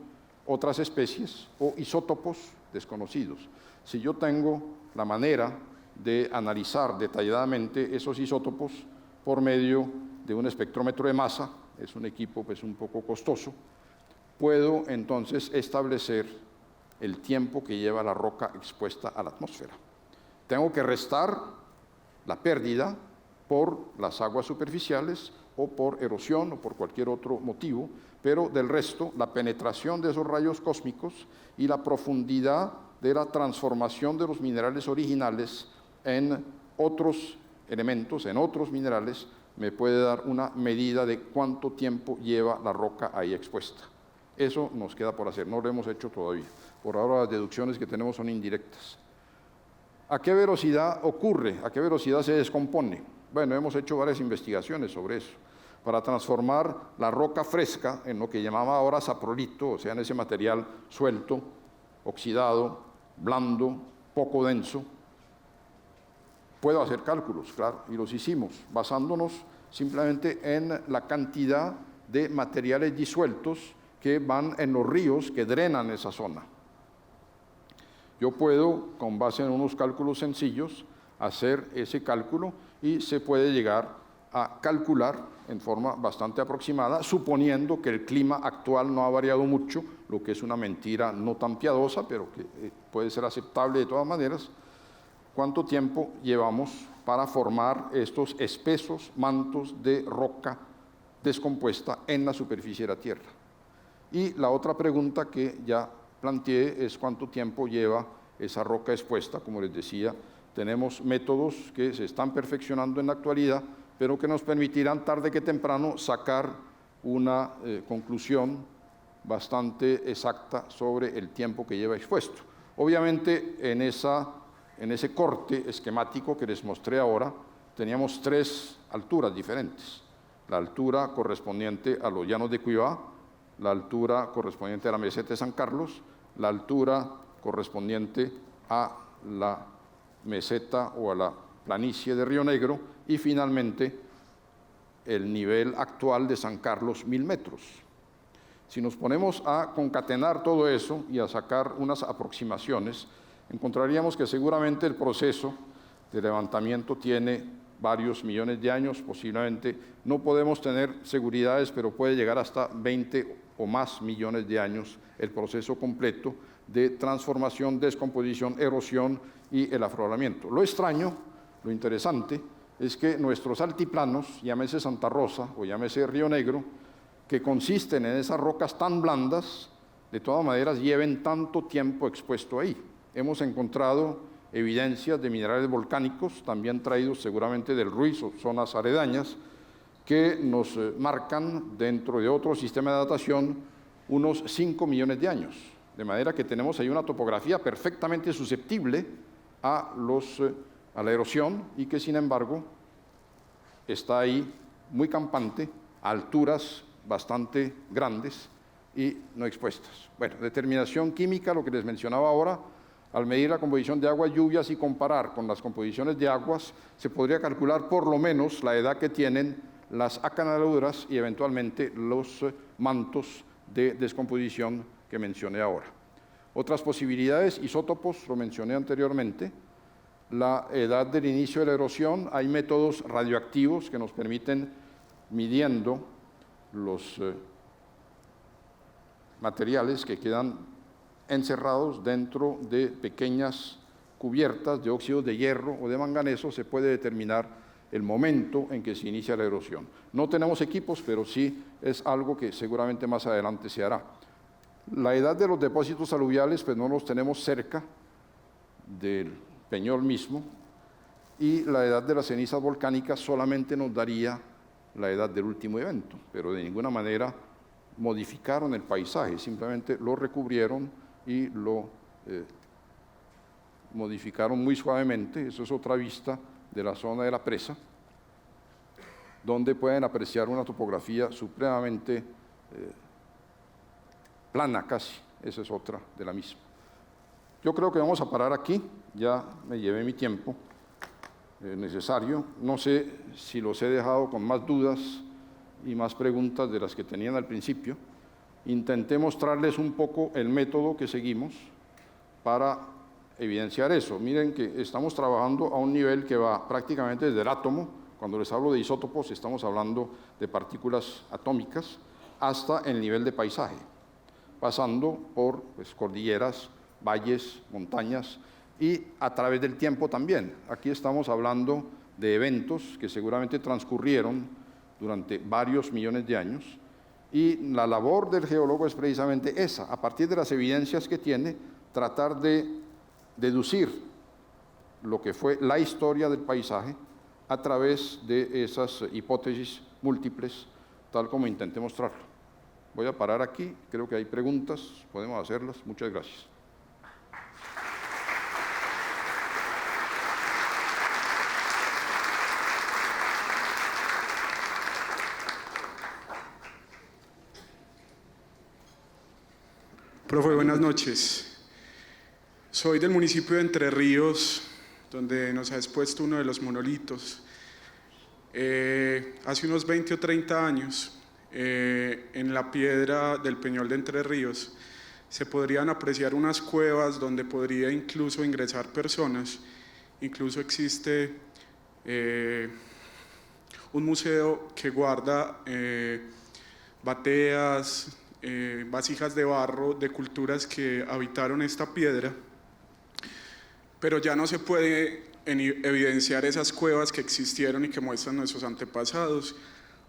otras especies o isótopos desconocidos. Si yo tengo la manera de analizar detalladamente esos isótopos por medio de un espectrómetro de masa, es un equipo pues un poco costoso, puedo entonces establecer el tiempo que lleva la roca expuesta a la atmósfera. Tengo que restar la pérdida por las aguas superficiales o por erosión o por cualquier otro motivo, pero del resto, la penetración de esos rayos cósmicos y la profundidad de la transformación de los minerales originales en otros elementos, en otros minerales, me puede dar una medida de cuánto tiempo lleva la roca ahí expuesta. Eso nos queda por hacer, no lo hemos hecho todavía. Por ahora las deducciones que tenemos son indirectas. ¿A qué velocidad ocurre? ¿A qué velocidad se descompone? Bueno, hemos hecho varias investigaciones sobre eso. Para transformar la roca fresca en lo que llamaba ahora saprolito, o sea, en ese material suelto, oxidado, blando, poco denso, puedo hacer cálculos, claro, y los hicimos, basándonos simplemente en la cantidad de materiales disueltos que van en los ríos que drenan esa zona. Yo puedo, con base en unos cálculos sencillos, hacer ese cálculo y se puede llegar a calcular en forma bastante aproximada, suponiendo que el clima actual no ha variado mucho, lo que es una mentira no tan piadosa, pero que puede ser aceptable de todas maneras, cuánto tiempo llevamos para formar estos espesos mantos de roca descompuesta en la superficie de la Tierra. Y la otra pregunta que ya planteé es cuánto tiempo lleva esa roca expuesta. Como les decía, tenemos métodos que se están perfeccionando en la actualidad, pero que nos permitirán tarde que temprano sacar una conclusión bastante exacta sobre el tiempo que lleva expuesto. Obviamente, en ese corte esquemático que les mostré ahora, teníamos 3 alturas diferentes. La altura correspondiente a los llanos de Cuiabá, la altura correspondiente a la meseta de San Carlos, la altura correspondiente a la meseta o a la planicie de Río Negro y finalmente el nivel actual de San Carlos, 1000 metros. Si nos ponemos a concatenar todo eso y a sacar unas aproximaciones, encontraríamos que seguramente el proceso de levantamiento tiene varios millones de años, posiblemente no podemos tener seguridades, pero puede llegar hasta 20 o más millones de años el proceso completo de transformación, descomposición, erosión y el afloramiento. Lo extraño, lo interesante, es que nuestros altiplanos, llámese Santa Rosa o llámese Río Negro, que consisten en esas rocas tan blandas, de todas maneras lleven tanto tiempo expuesto ahí. Hemos encontrado evidencias de minerales volcánicos, también traídos seguramente del Ruiz o zonas aledañas, que nos marcan dentro de otro sistema de datación unos 5 millones de años. De manera que tenemos ahí una topografía perfectamente susceptible a la erosión y que sin embargo está ahí muy campante, a alturas bastante grandes y no expuestas. Bueno, determinación química, lo que les mencionaba ahora, al medir la composición de aguas, lluvias y comparar con las composiciones de aguas, se podría calcular por lo menos la edad que tienen las acanaladuras y eventualmente los mantos de descomposición que mencioné ahora. Otras posibilidades, isótopos, lo mencioné anteriormente, la edad del inicio de la erosión, hay métodos radioactivos que nos permiten, midiendo los materiales que quedan encerrados dentro de pequeñas cubiertas de óxidos de hierro o de manganeso, se puede determinar el momento en que se inicia la erosión. No tenemos equipos, pero sí es algo que seguramente más adelante se hará. La edad de los depósitos aluviales, pues no los tenemos cerca del Peñol mismo, y la edad de las cenizas volcánicas solamente nos daría la edad del último evento, pero de ninguna manera modificaron el paisaje, simplemente lo recubrieron y lo modificaron muy suavemente. Eso es otra vista de la zona de la presa, donde pueden apreciar una topografía supremamente plana casi. Esa es otra de la misma. Yo creo que vamos a parar aquí, ya me llevé mi tiempo necesario. No sé si los he dejado con más dudas y más preguntas de las que tenían al principio. Intenté mostrarles un poco el método que seguimos para evidenciar eso. Miren que estamos trabajando a un nivel que va prácticamente desde el átomo Cuando les hablo de isótopos, estamos hablando de partículas atómicas hasta el nivel de paisaje, pasando por pues, cordilleras, valles, montañas y a través del tiempo también. Aquí estamos hablando de eventos que seguramente transcurrieron durante varios millones de años y la labor del geólogo es precisamente esa, a partir de las evidencias que tiene, tratar de deducir lo que fue la historia del paisaje a través de esas hipótesis múltiples, tal como intenté mostrarlo. Voy a parar aquí, creo que hay preguntas, podemos hacerlas. Muchas gracias. Profe, buenas noches. Soy del municipio de Entre Ríos, donde nos ha expuesto uno de los monolitos. Hace unos 20 o 30 años, en la piedra del Peñol de Entre Ríos, se podrían apreciar unas cuevas donde podría incluso ingresar personas. Incluso existe un museo que guarda bateas, vasijas de barro de culturas que habitaron esta piedra, pero ya no se puede evidenciar esas cuevas que existieron y que muestran nuestros antepasados,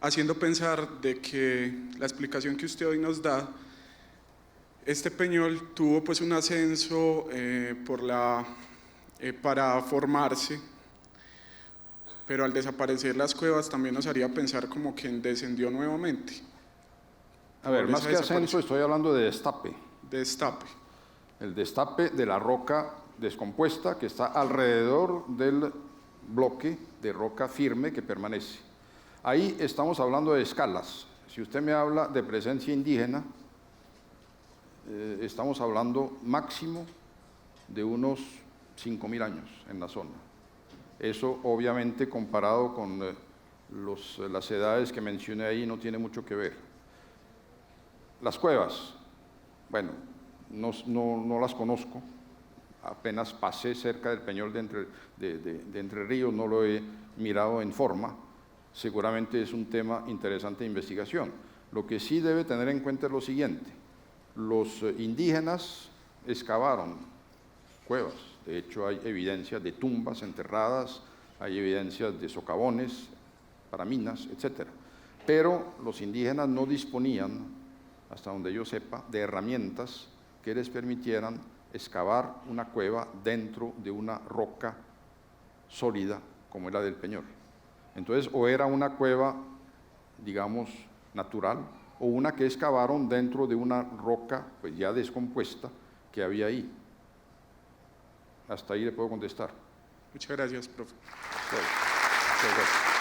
haciendo pensar de que la explicación que usted hoy nos da, este peñol tuvo pues un ascenso para formarse, pero al desaparecer las cuevas también nos haría pensar como que descendió nuevamente. A ver, más que ascenso, estoy hablando de destape. Destape. El destape de la roca descompuesta que está alrededor del bloque de roca firme que permanece. Ahí estamos hablando de escalas. Si usted me habla de presencia indígena, estamos hablando máximo de unos 5.000 años en la zona. Eso obviamente comparado con las edades que mencioné ahí no tiene mucho que ver. Las cuevas, bueno, no las conozco, apenas pasé cerca del Peñol de Entre Ríos, no lo he mirado en forma, seguramente es un tema interesante de investigación. Lo que sí debe tener en cuenta es lo siguiente, los indígenas excavaron cuevas, de hecho hay evidencias de tumbas enterradas, hay evidencias de socavones para minas, etc. Pero los indígenas no disponían, hasta donde yo sepa, de herramientas que les permitieran excavar una cueva dentro de una roca sólida como era del Peñol. Entonces, o era una cueva, digamos, natural, o una que excavaron dentro de una roca pues ya descompuesta que había ahí. Hasta ahí le puedo contestar. Muchas gracias, profe. Muchas gracias.